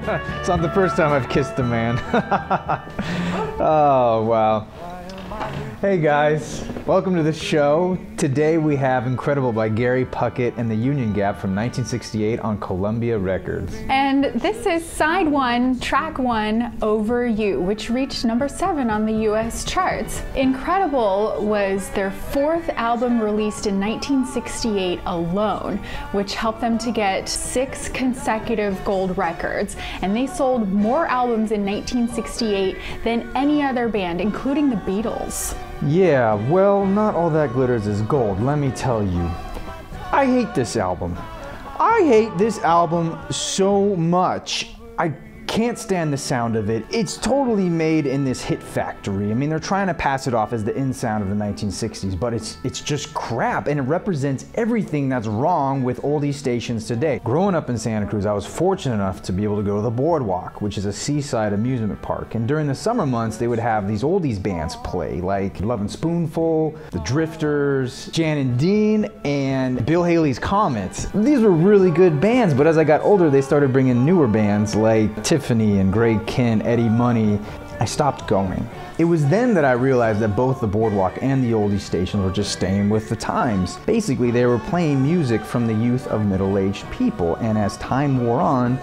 It's not the first time I've kissed a man. Oh, wow. Hey guys, welcome to the show. Today we have Incredible by Gary Puckett and the Union Gap from 1968 on Columbia Records. And this is side one, track one, Over You, which reached number 7 on the US charts. Incredible was their 4th album released in 1968 alone, which helped them to get 6 consecutive gold records. And they sold more albums in 1968 than any other band, including the Beatles. Yeah, well, not all that glitters is gold, let me tell you. I hate this album. I hate this album so much. I can't stand the sound of it. It's totally made in this hit factory. I mean, they're trying to pass it off as the in sound of the 1960s, but it's just crap, and it represents everything that's wrong with oldie stations today. Growing up in Santa Cruz, I was fortunate enough to be able to go to the Boardwalk, which is a seaside amusement park, and during the summer months, they would have these oldies bands play, like Lovin' Spoonful, The Drifters, Jan and Dean, and Bill Haley's Comets. These were really good bands, but as I got older, they started bringing newer bands like Tiffany and Greg Kihn, Eddie Money. I stopped going. It was then that I realized that both the Boardwalk and the oldie stations were just staying with the times. Basically, they were playing music from the youth of middle-aged people, and as time wore on,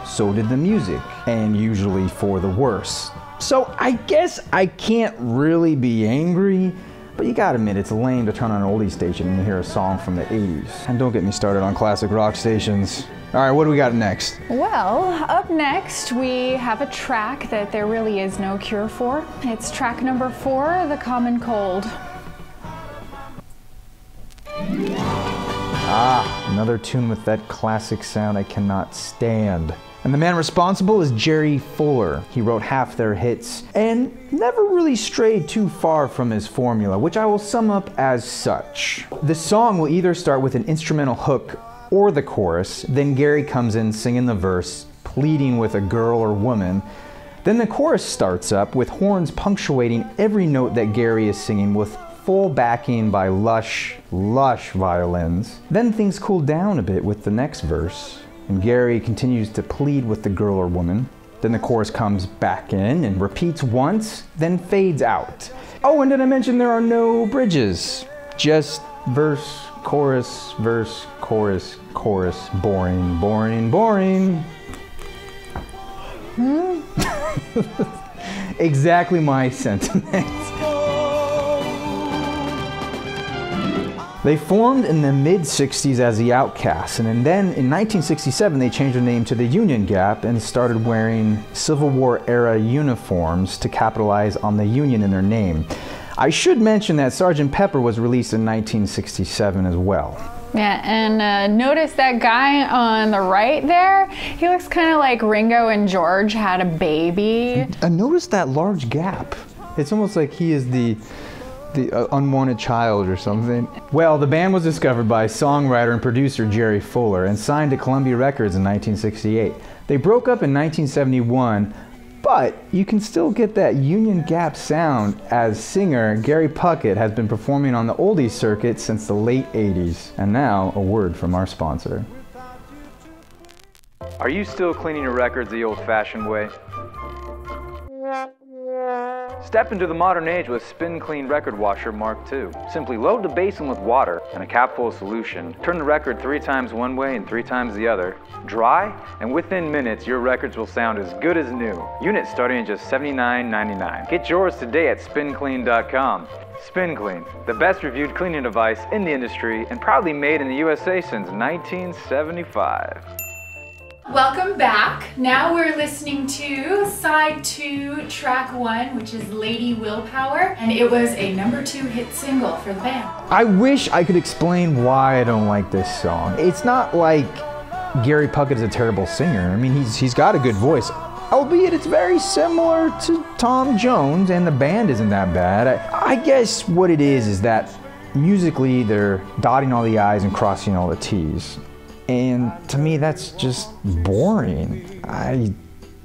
so did the music, and usually for the worse. So I guess I can't really be angry, but you gotta admit, it's lame to turn on an oldie station and hear a song from the 80s. And don't get me started on classic rock stations. All right, what do we got next? Well, up next we have a track that there really is no cure for. It's track number 4, The Common Cold. Ah, another tune with that classic sound I cannot stand. And the man responsible is Jerry Fuller. He wrote half their hits and never really strayed too far from his formula, which I will sum up as such. The song will either start with an instrumental hook or the chorus, then Gary comes in singing the verse, pleading with a girl or woman. Then the chorus starts up with horns punctuating every note that Gary is singing with full backing by lush violins. Then things cool down a bit with the next verse, and Gary continues to plead with the girl or woman. Then the chorus comes back in and repeats once, then fades out. Oh, and did I mention there are no bridges? Just verse, chorus, verse, chorus, chorus. Boring, boring, boring. Exactly my sentiments. They formed in the mid-60s as the Outcasts, and then in 1967 they changed their name to the Union Gap and started wearing Civil War era uniforms to capitalize on the Union in their name. I should mention that Sgt. Pepper was released in 1967 as well. Yeah, and notice that guy on the right there? He looks kind of like Ringo and George had a baby. And notice that large gap. It's almost like he is the unwanted child or something. Well, the band was discovered by songwriter and producer Jerry Fuller and signed to Columbia Records in 1968. They broke up in 1971, but you can still get that Union Gap sound as singer Gary Puckett has been performing on the oldies circuit since the late 80s. And now, a word from our sponsor. Are you still cleaning your records the old-fashioned way? Step into the modern age with Spin Clean Record Washer Mark II. Simply load the basin with water and a cap full of solution. Turn the record 3 times one way and 3 times the other. Dry, and within minutes your records will sound as good as new. Units starting at just $79.99. Get yours today at spinclean.com. Spin Clean, the best reviewed cleaning device in the industry and proudly made in the USA since 1975. Welcome back. Now we're listening to side 2, track 1, which is Lady Willpower, and it was a number 2 hit single for the band. I wish I could explain why I don't like this song. It's not like Gary Puckett is a terrible singer. I mean, he's got a good voice, albeit it's very similar to Tom Jones, and the band isn't that bad. I guess what it is that musically they're dotting all the I's and crossing all the T's. And to me, that's just boring.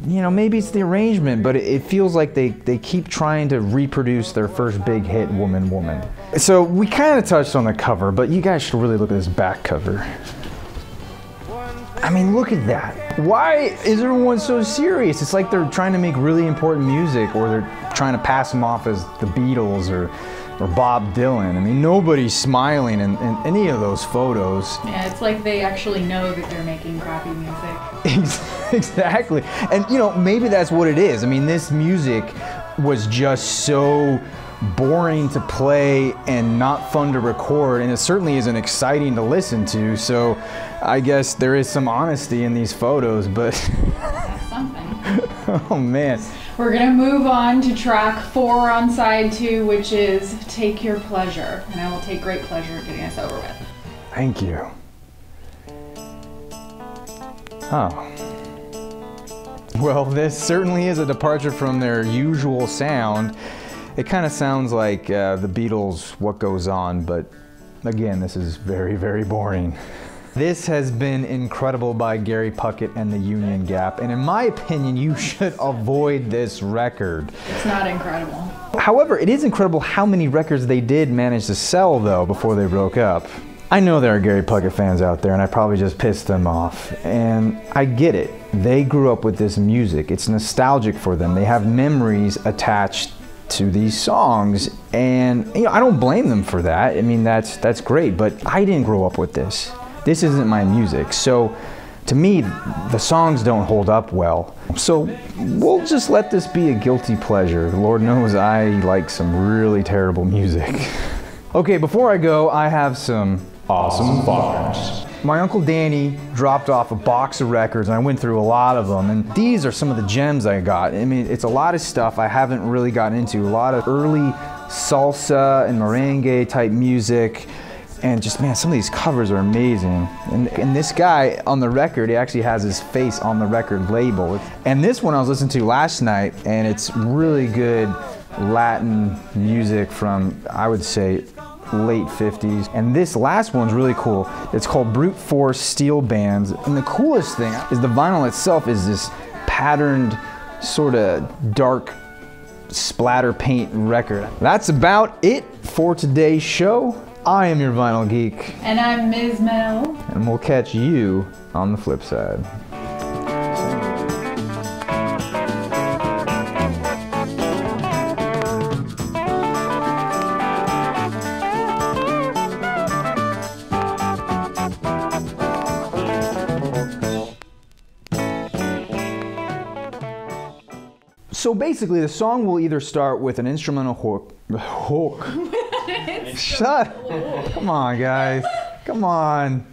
Maybe it's the arrangement, but it feels like they keep trying to reproduce their first big hit, Woman, Woman. So we kind of touched on the cover, but you guys should really look at this back cover. I mean, look at that. Why is everyone so serious? It's like they're trying to make really important music, or they're trying to pass them off as the Beatles or Bob Dylan. I mean, nobody's smiling in any of those photos. Yeah, it's like they actually know that they're making crappy music. Exactly. And you know, maybe that's what it is. I mean, this music was just so boring to play and not fun to record, and it certainly isn't exciting to listen to. So I guess there is some honesty in these photos, but That's something. oh man. We're gonna move on to track 4 on side 2, which is Take Your Pleasure. And I will take great pleasure in getting this over with. Thank you. Oh. Well, this certainly is a departure from their usual sound. It kind of sounds like the Beatles' What Goes On, but again, this is very, very boring. This has been Incredible by Gary Puckett and the Union Gap, and in my opinion, you should avoid this record. It's not incredible. However, it is incredible how many records they did manage to sell, though, before they broke up. I know there are Gary Puckett fans out there, and I probably just pissed them off, and I get it. They grew up with this music. It's nostalgic for them. They have memories attached to these songs, and you know, I don't blame them for that. I mean, that's great, but I didn't grow up with this. This isn't my music, so to me, the songs don't hold up well. So we'll just let this be a guilty pleasure. Lord knows I like some really terrible music. Okay, before I go, I have some awesome finds. My Uncle Danny dropped off a box of records, and I went through a lot of them, and these are some of the gems I got. I mean, it's a lot of stuff I haven't really gotten into. A lot of early salsa and merengue type music, and just, man, some of these covers are amazing. And this guy on the record, he actually has his face on the record label. And this one I was listening to last night, and it's really good Latin music from, I would say, late 50s. And this last one's really cool. It's called Brute Force Steel Bands. And the coolest thing is the vinyl itself is this patterned, sort of dark splatter paint record. That's about it for today's show. I am your Vinyl Geek. And I'm Ms. Mel. And we'll catch you on the flip side. So basically, the song will either start with an instrumental hook. Shut! Come on, guys. Come on.